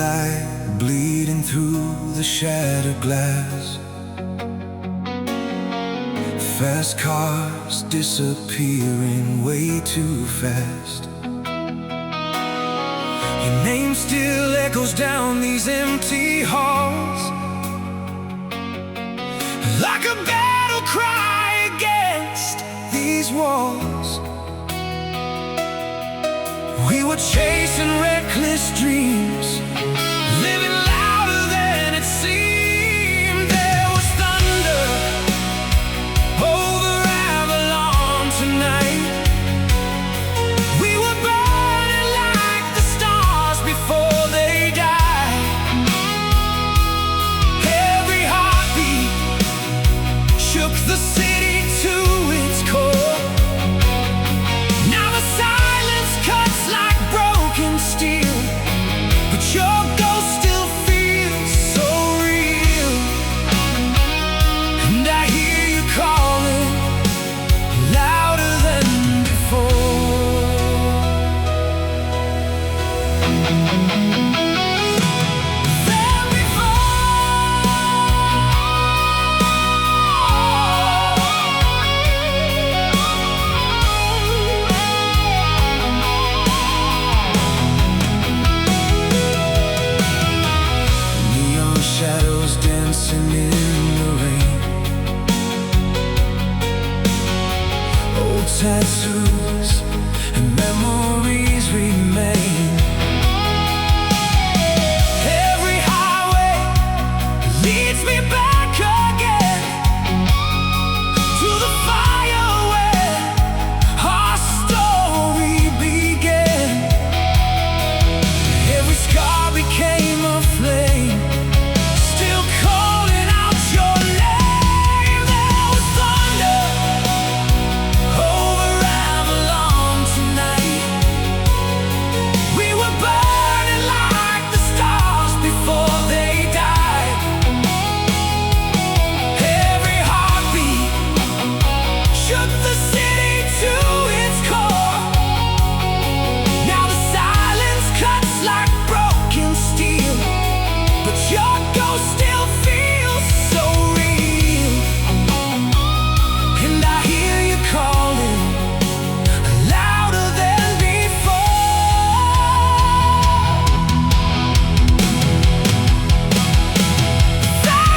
light bleeding through the shattered glass. Fast cars disappearing way too fast. Your name still echoes down these empty halls, like a battle cry against these walls. We were chasing reckless dreams, living louder than it seemed. There was thunder over Avalon tonight. We were burning like the stars before they died. Every heartbeat shook the city to its core. Now the silence cuts like broken steel, but your ghost still feels so real. And I hear you calling louder than before. Than Neon shadows dancing in the rain. Old tattoos and memories remain. Every highway leads me back again to the fire where our story began. Every scar became a flame, still calling out your name. There was thunder over Avalon tonight. We were burning like the stars before they died. Every heartbeat shook the city to its core. Now the silence cuts like broken steel, but your ghost still feels so real. And I hear you calling louder than before. Than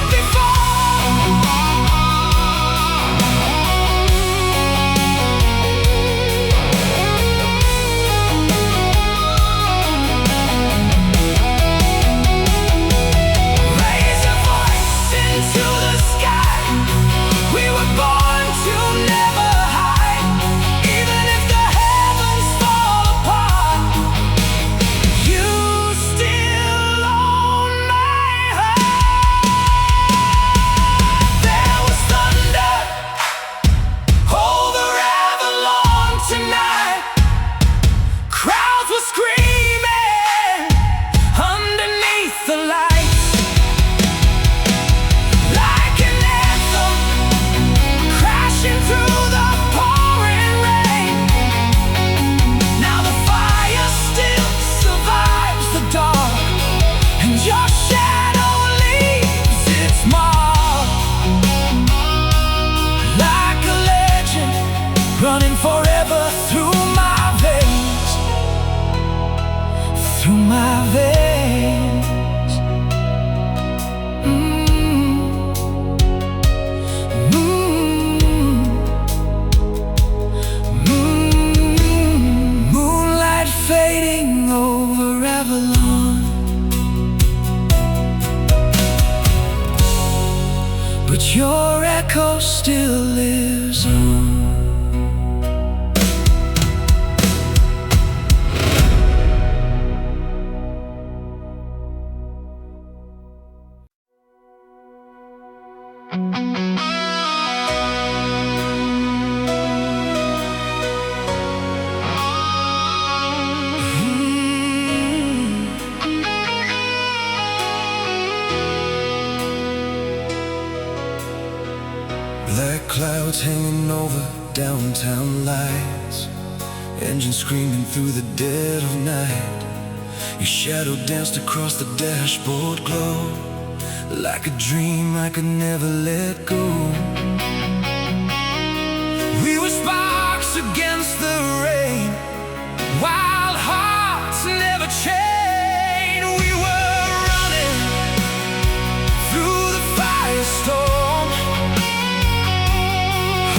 Raise your voice into the sky. We were born to never hide. Even if the heavens fall apart, you still own my heart. There was thunder over Avalon tonight. Crowds were screaming underneath the lights, like an anthem crashing through the pouring rain. Now the fire still survives the dark, and your shadow leaves its mark, like a legend running forever through my veins, through my veins. Moonlight fading over Avalon, but your echo still lives on. Black clouds hanging over downtown lights, engines screaming through the dead of night. Your shadow danced across the dashboard glow, like a dream I could never let go. We were sparks against the rain, wild hearts never chain. We were running through the firestorm,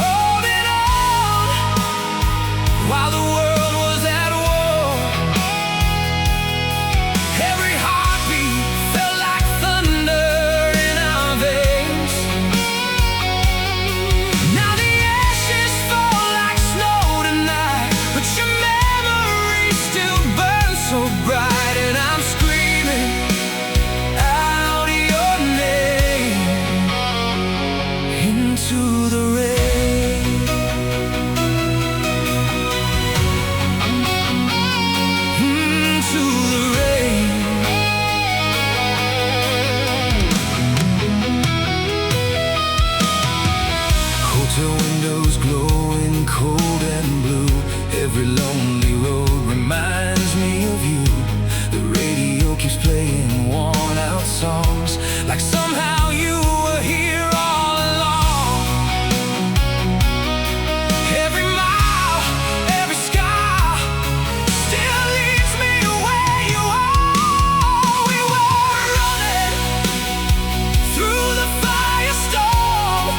holding on while the world was at war. Every heartbeat felt like thunder in our veins. Now the ashes fall like snow tonight, but your memory still burns so bright. And I'm screaming out your name into the rain. Into the rain. Hotel windows glowing cold and blue. Every lonely road reminds me of you. The radio keeps playing worn out songs, like somehow you were here all along. Every mile, every scar still leads me where you are. We were running through the firestorm,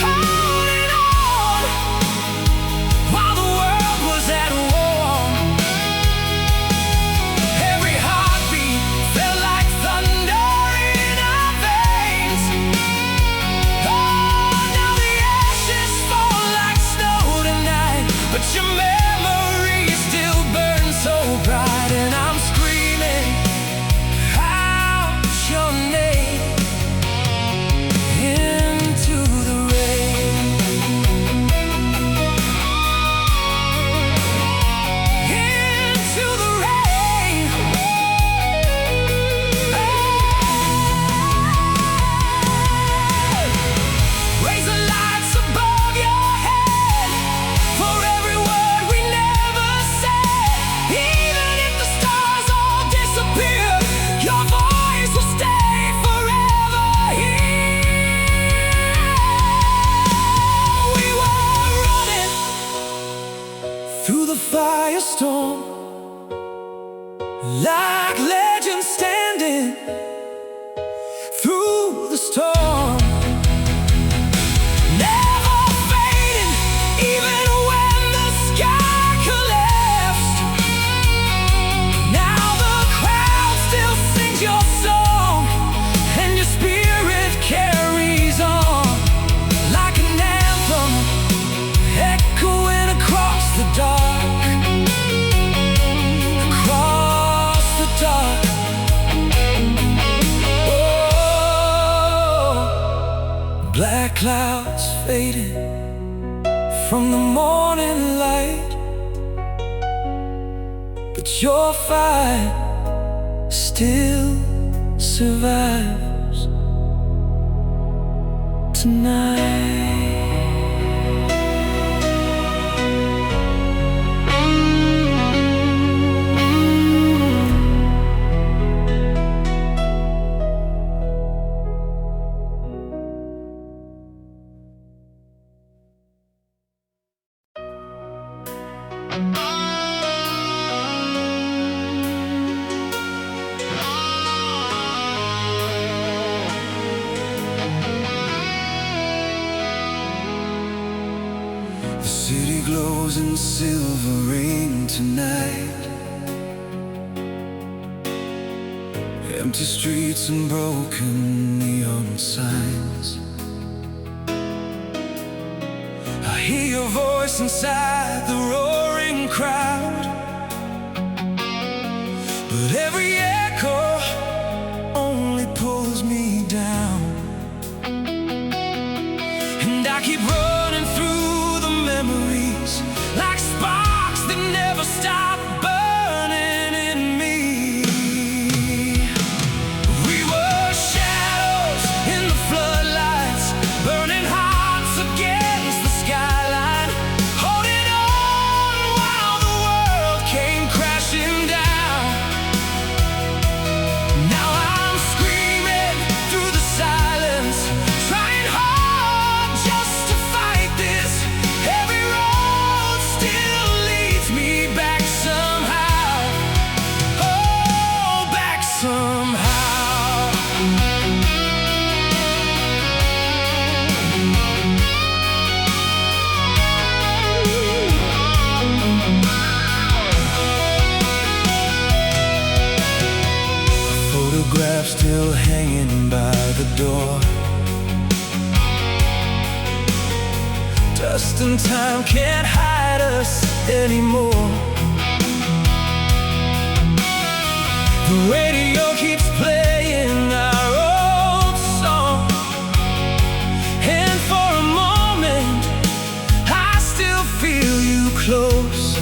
holding on while the world was at war. Every heartbeat felt like thunder in our veins. Oh, now the ashes fall like snow tonight, but your memory still burns so bright. And I'm screaming out your name into the rain. Into the rain. Raise the lights above your head for every word we never said. Even if the stars all disappear, your voice will stay forever here. We were running through the firestorm, like legends standing through the storm. Never fading, even when the sky collapsed. Now the crowd still sings your song, and your spirit carries on like an anthem, echoing across the dark. Across the dark. Oh, black clouds fading from the morning light, but your fire still survives tonight. The city glows in silver rain tonight. Empty streets and broken neon signs. I hear your voice inside the roaring crowd, but every echo only pulls me down. And I keep running through the memories like sparks that never stop burning in me. We were shadows in the floodlights, burning hearts against the skyline, holding on while the world came crashing down. photograph still hanging by the door. Dust and time can't hide us anymore. The radio keeps playing our old song, and for a moment I still feel you close.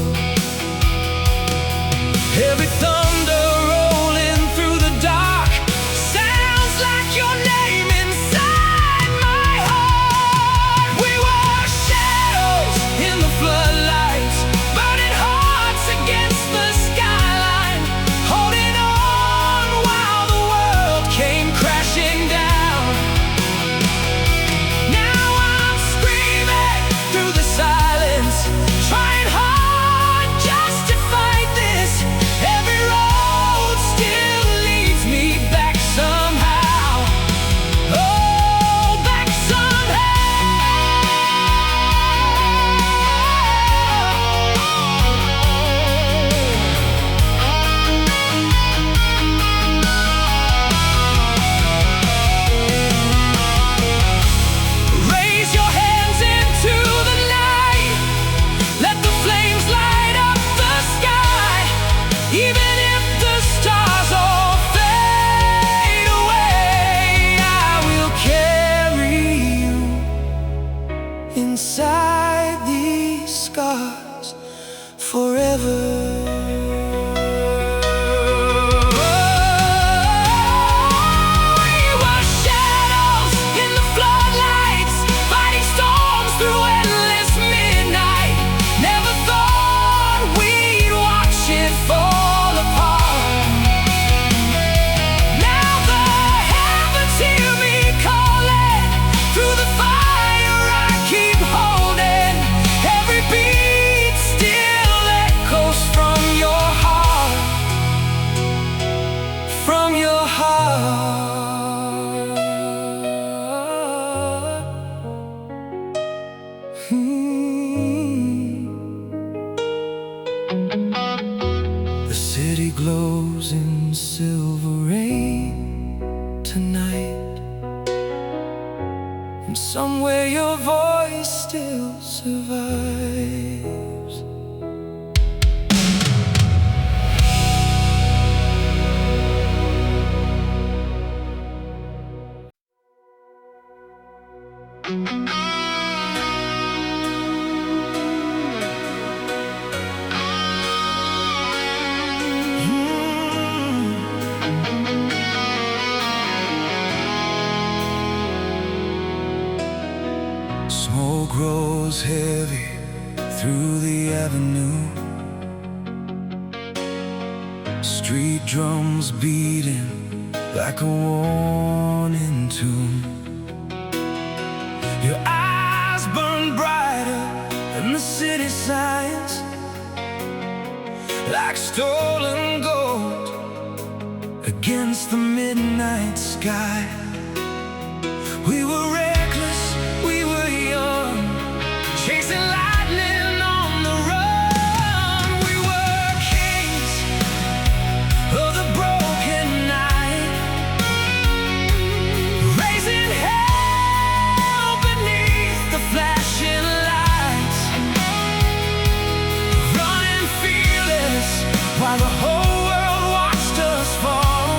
Every thunder rolling through the dark sounds like your name inside my heart. We were shadows in the floodlights, burning hearts against the skyline, holding on while the world came crashing down. Now I'm screaming through the silence, trying hard just to fight this. Every road still leads me back somehow. Oh, back Raise your hands into the night. Let the flames light up the sky. Even if the stars all fade away, I will carry you inside these scars forever. We were shadows in the floodlights, fighting storms through endless midnight. Never thought we'd watch it fall apart. Now the heavens hear me calling. Through the fire I keep holding. Every beat still echoes from your heart. From your heart. The city glows in silver rain tonight, and somewhere your voice still survives. Smoke grows heavy through the avenue. Street drums beating like a warning tune. Your eyes burn brighter than the city signs, like stolen gold against the midnight sky. We were reckless, we were young, chasing lightning on the run. We were kings of the broken night, raising hell beneath the flashing lights, running fearless while the whole world watched us fall.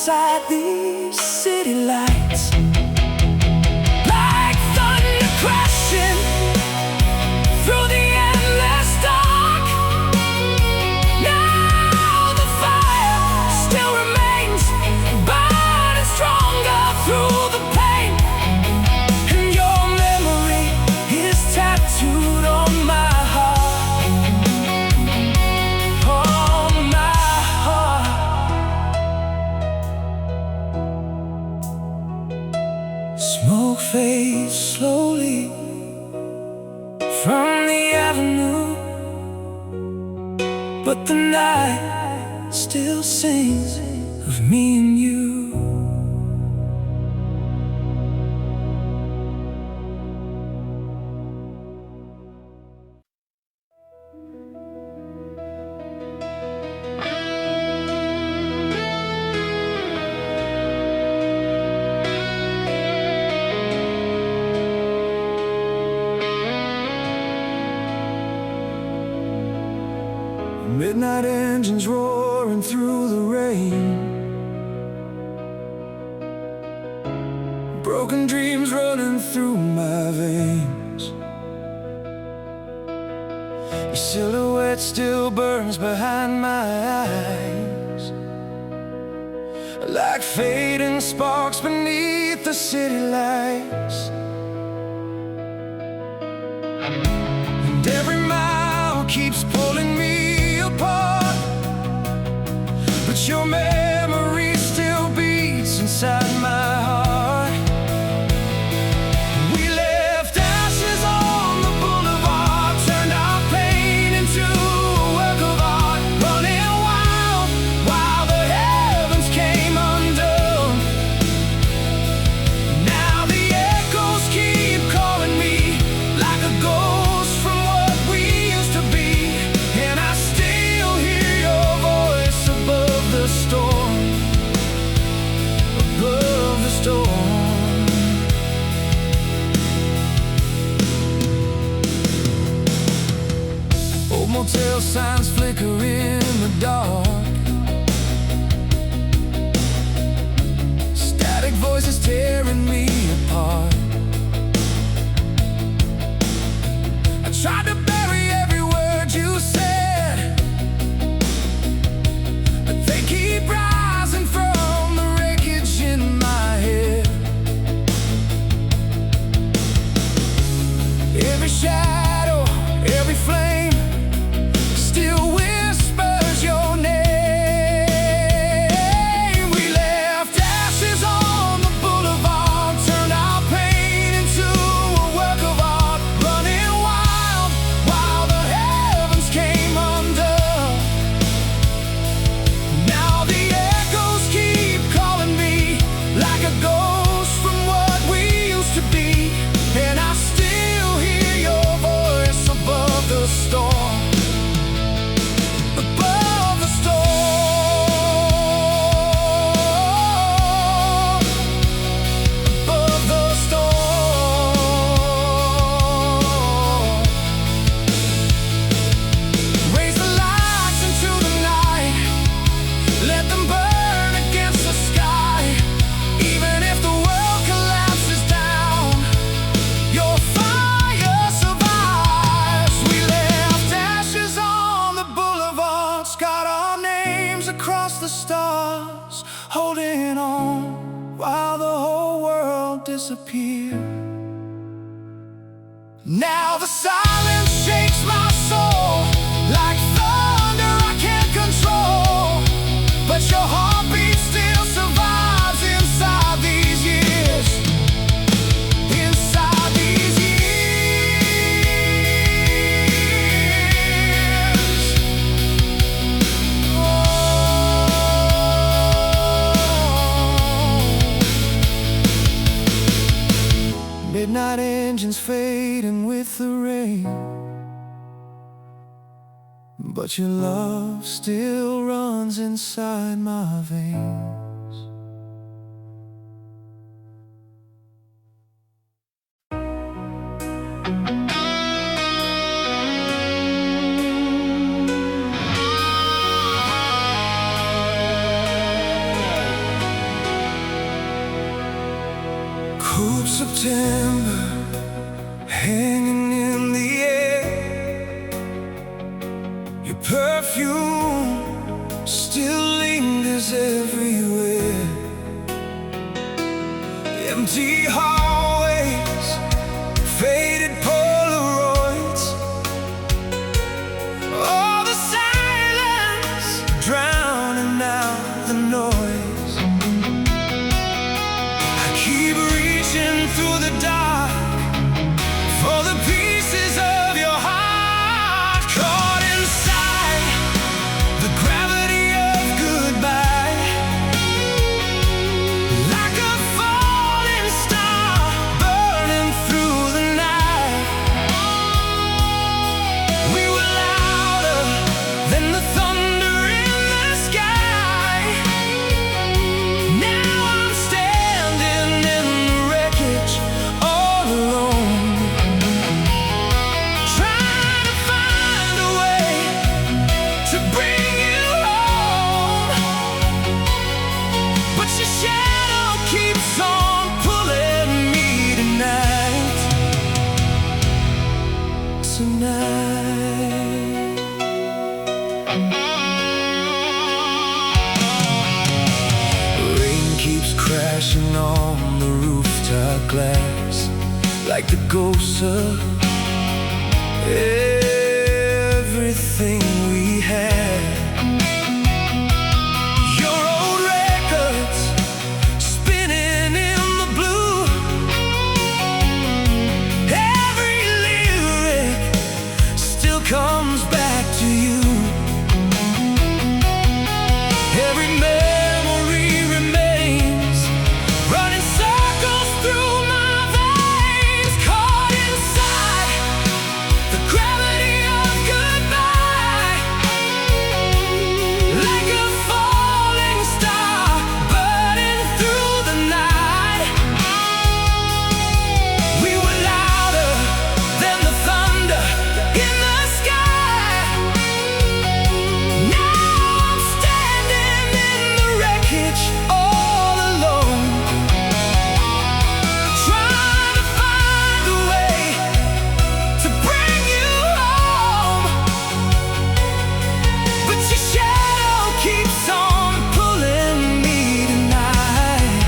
inside these city lights, like thunder crashing through the endless dark. Now the fire still remains, burning stronger through the pain, and your memory is tattooed on my heart, on my heart. Smoke fades slowly from the avenue, but the night still sings of me and you. Midnight engines roaring through the rain, broken dreams running through my veins. Your silhouette still burns behind my eyes, like fading sparks beneath the city lights. And every mile keeps pulling me apart, but your memory still beats inside my heart. We left ashes on the boulevard, turned our pain into a work of art, running wild while the heavens came undone. Now the echoes keep calling me like a ghost from what we used to be, and I still hear your voice above the storm, above the storm. Old motel signs flicker in the dark, static voices tearing me apart. I tried to bury every word you said, but they keep rising from the wreckage in my head. Every shadow, every flame still whispers your name. We left ashes on the boulevard, turned our pain into a work of art, running wild while the heavens came undone. Now the echoes keep calling me like a ghost from what we used to be, and I still hear your voice above the storm, above the storm, above the storm. Raise the lights into the night, let them burn against the sky. Even if the world collapses down, your fire survives. We left ashes on the boulevard, scarred our names across the stars, holding on while the whole world disappeared. Now the silence shakes my soul like thunder I can't control, but your heartbeat still survives inside these years, inside these years. Midnight engines fading with the rain, but your love still runs inside my veins. Cold September, hanging in the air. Your perfume still lingers everywhere. Empty hallways, faded Polaroids, all the silence drowning out the noise. I keep reaching through the dark for the pieces of your heart, caught inside the gravity of goodbye. Like a falling star burning through the night. We were louder than the thunder in the sky. Now I'm standing in the wreckage all alone, trying to find a way to bring you home. But your shadow keeps on pulling me tonight. Rain keeps crashing on the rooftop glass, like the ghosts of everything we had. Your old records spinning in the blue, every lyric still comes back to you. Every memory remains, running circles through my veins, caught inside the gravity of goodbye. Like a falling star burning through the night. We were louder than the thunder in the sky. Now I'm standing in the wreckage all alone, trying to find a way to bring you home. But your shadow keeps on pulling me tonight.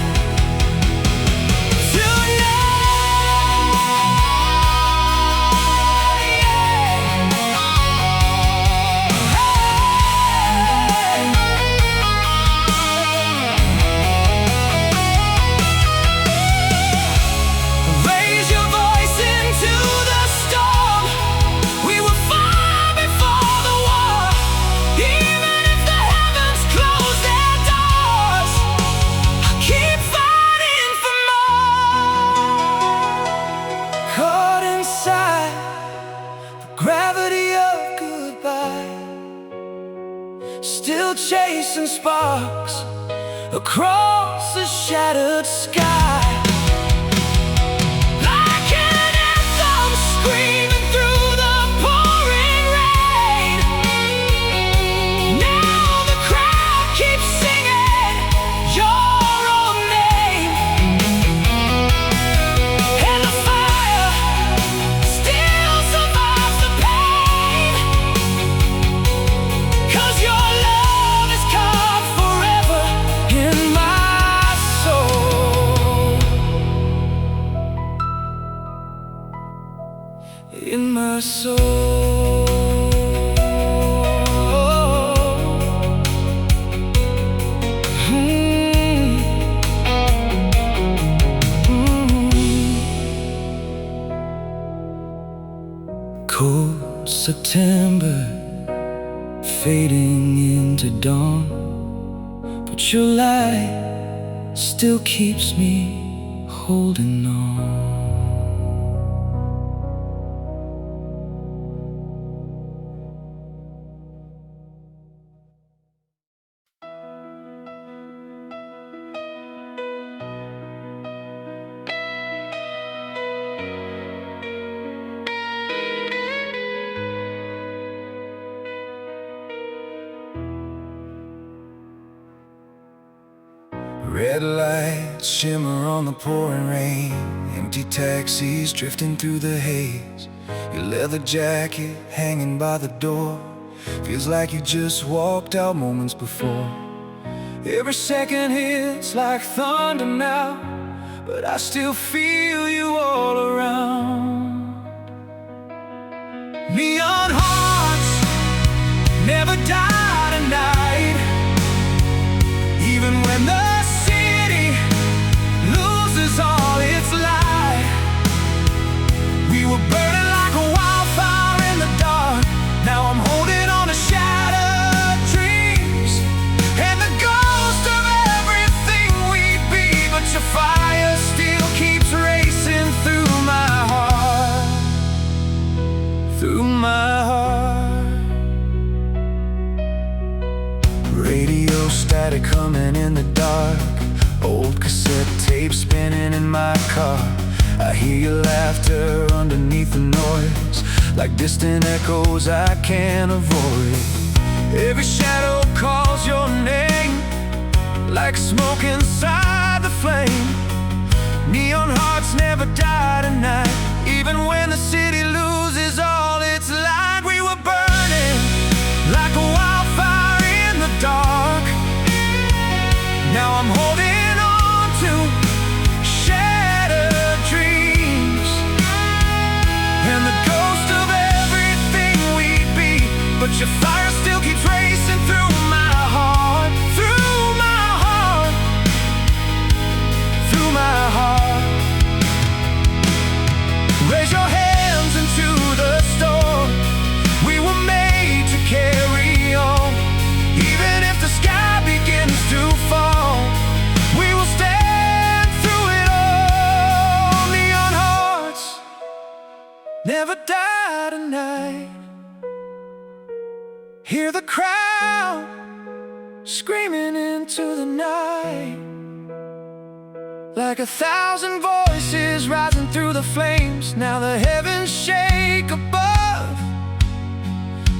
Raise your voice into the storm. We were far before the war. Even if the heavens close their doors, I'll keep fighting for more. Caught inside the gravity of goodbye, still chasing sparks across the shattered sky. Like an anthem screaming through the pouring rain. Now the crowd keeps singing your own name. And the fire still survives the pain, 'cause your love is carved forever in my soul. In my soul. Cold September, fading into dawn, but your light still keeps me holding on. Red lights shimmer on the pouring rain, empty taxis drifting through the haze. Your leather jacket hanging by the door, feels like you just walked out moments before. Every second hits like thunder now, but I still feel you all around. Neon hearts never die tonight, even when the city loses all its light. We were burning like a wildfire in the dark. Now I'm holding on to shattered dreams and the ghost of everything we'd be. But your fire still keeps racing through my heart, through my heart. Radio static humming in the dark, old cassette tape spinning in my car. I hear your laughter underneath the noise, like distant echoes I can't avoid. Every shadow calls your name, like smoke inside the flame. Neon hearts never die tonight, even when the city loses all its light. We were burning like a wildfire in the dark. Now I'm holding on to shattered dreams and the ghost of everything we'd be. But your fire still keeps racing through my heart, through my heart, through my heart. Raise your hands into the storm. We were made to carry on, even if the sky begins to fall. We will stand through it all. Neon hearts never die tonight. Hear the crowd screaming into the night, like 1,000 voices rising through the flames. Now the heavens shake above,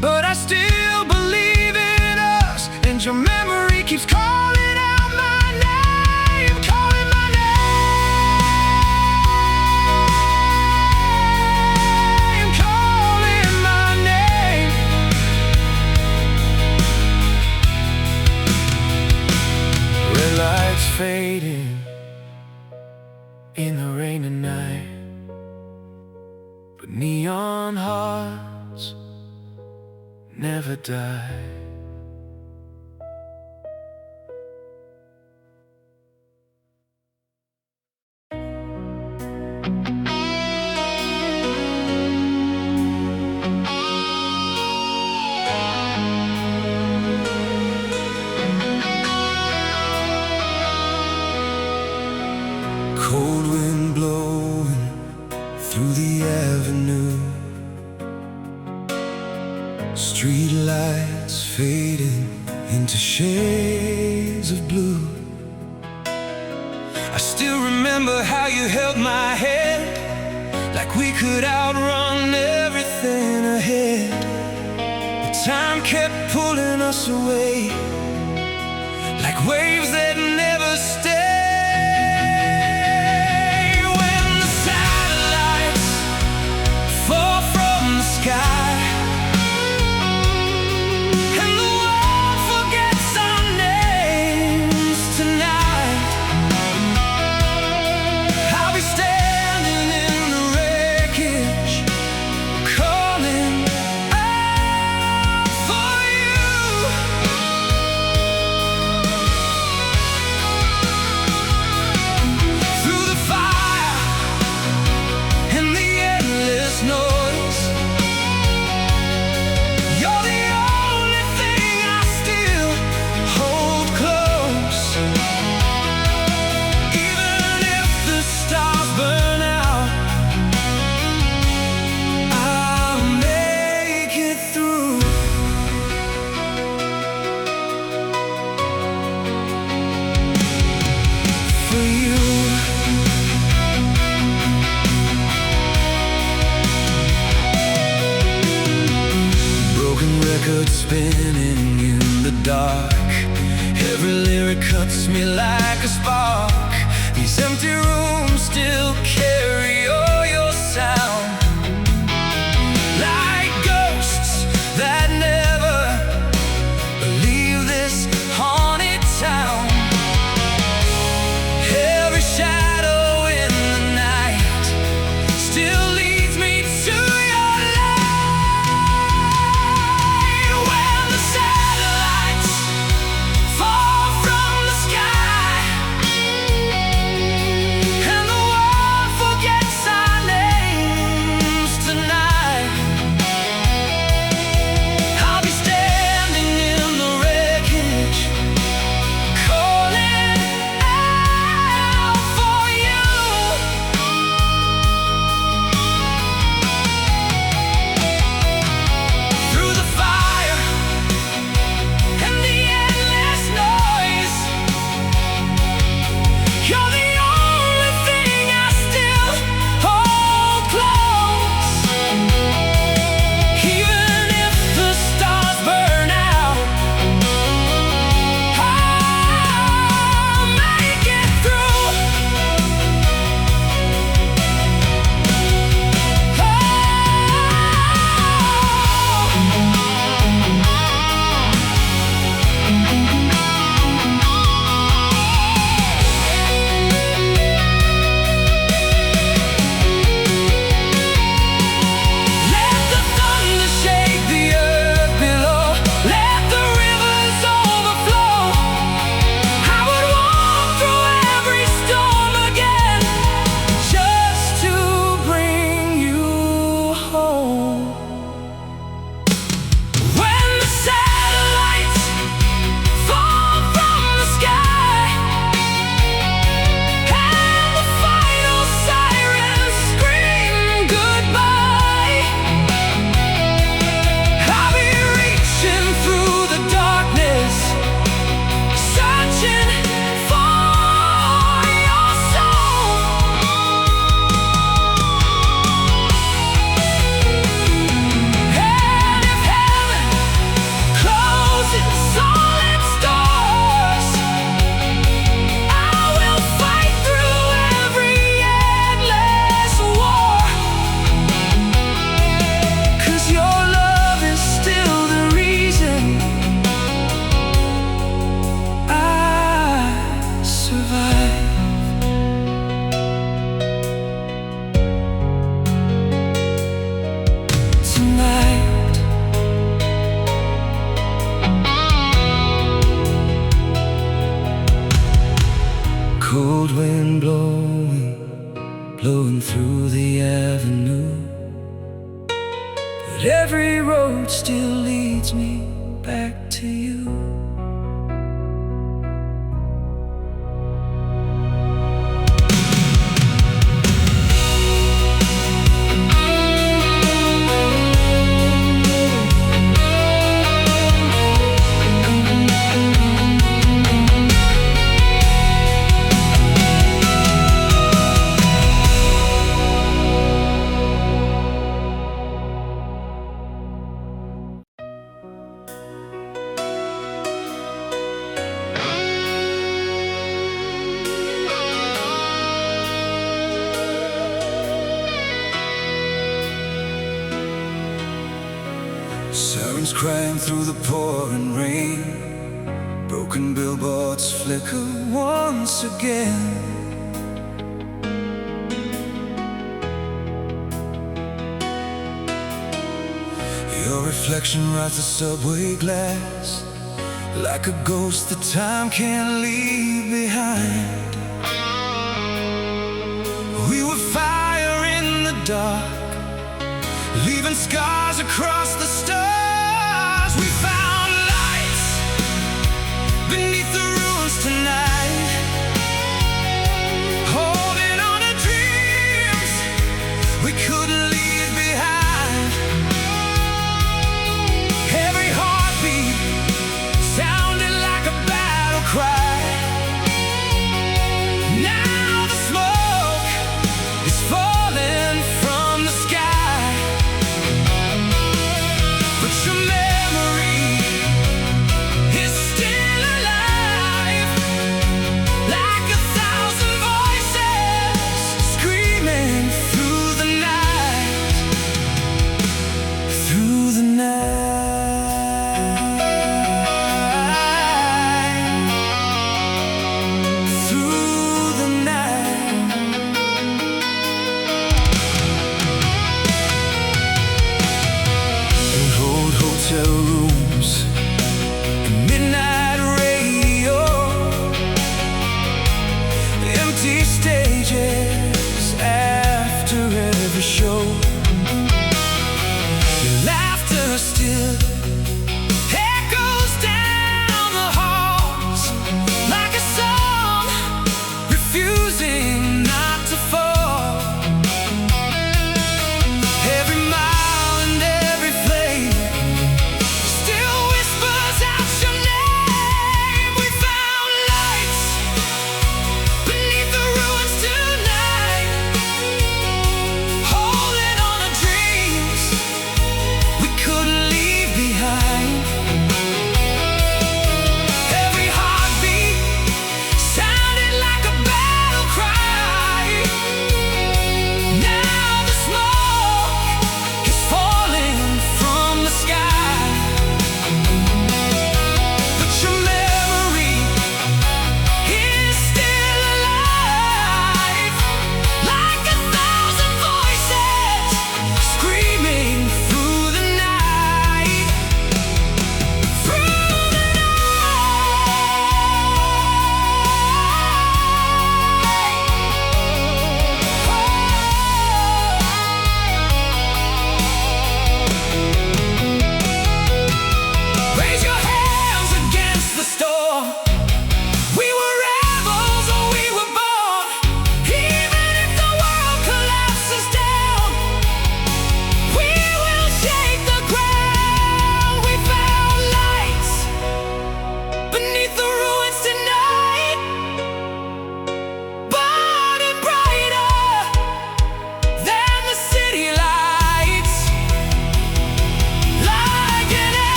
but I still believe in us. And your memory keeps calling out my name, calling my name, calling my name. Red lights fading in the rain tonight, but neon hearts never die. Cold wind blowing through the avenue, street lights fading into shades of blue. I still remember how you held my head, like we could outrun everything ahead. But time kept pulling us away, like waves that never stay. cuts me like a spark. These empty rooms still carry all your sound, like ghosts that never leave this haunted town. Every shadow in the night still leads me to your light. When the satellites fall from the sky and the world forgets our names tonight, I'll be standing in the wreckage, calling out for you. Through the fire and the endless noise, you're the only thing I still hold close. Even if the stars burn out, I'll make it through. Let the thunder shake the earth below. Let the rivers overflow. I would walk through every storm again, just to bring you home. When the satellites fall from the sky and the final sirens scream goodbye, I'll be reaching through the darkness, searching for your soul. And if heaven closes all its doors, I will fight through every endless war. 'Cause your love is still the reason I survive. Tonight, cold wind blowing through the avenue, but every road still leads me back to you. Sirens crying through the pouring rain, broken billboards flicker once again. Your reflection rides the subway glass like a ghost that time can't leave behind. We were fire in the dark, leaving scars across the stars. We found lights beneath the ruins tonight, holding on to dreams we couldn't leave behind. Every heartbeat sounded like a battle cry. Now the smoke is falling from the sky.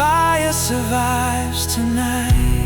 fire survives tonight.